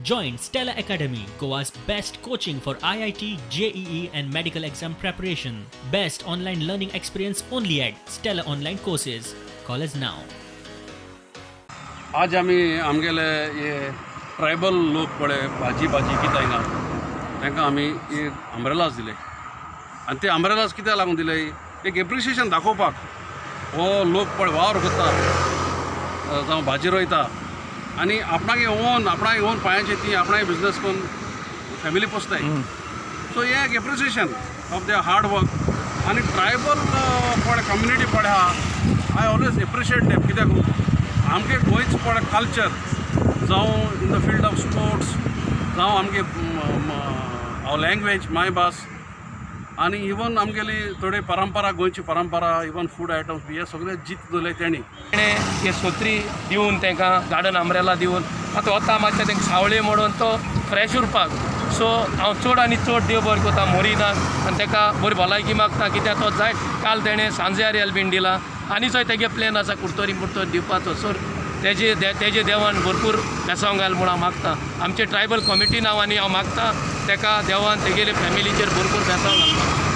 Join Stella Academy, Goa's best coaching for IIT, JEE and medical exam preparation. Best online learning experience only at Stella Online Courses. Call us now. आज आमी आमगेले ये tribal लोक पळय भाजी कितें हिंगा तांकां आमी एक अम्ब्रेलाज दिले आनी ते अम्ब्रेलाज कित्याक लागून दिले एक एप्रिसिएशन दाखोवपाक हो लोक पळय वावर करता जावं भाजी रोयता आनी आपणाक ओन पांयाचेर ती आपणाक बिजनेस करून फॅमिली पोसताय सो हे एक appreciation of their hard work आनी ट्रायबल पळय कम्युनिटी पळय आहा आय ऑलवेज एप्रिशिएट देम कित्याक आमगे गोंयचो पळय कल्चर जावं in the field of sports जावं आमगे लँग्वेज मायभास आनी इवन आमगेली थोडी परंपरा गोंयची परंपरा इवन फूड आयटम्स बी हे सगळे जीत दवरले तेणी हे सोत्री दिवन तांकां गार्डन अम्ब्रेला दिवन आतां वता मातशें तांकां सावळे म्हणून तो फ्रेश उरपाक सो हांव चड आनी चड देव बरें कोता मोरिनाक आनी ताका बरी भलायकी मागता कित्याक तो जाय काल तेणें सांजे बीन दिला आनी चोय तेगे प्लॅन आसा कुर्तोरी दिवपाचो सो तेजे देवान भरपूर बेसांव घाल म्हूण हांव मागता आमचे ट्रायबल कमिटी नांवांनी हांव मागता ताका देवान तेगेले फॅमिलीचेर भरपूर बेसांव घालपाक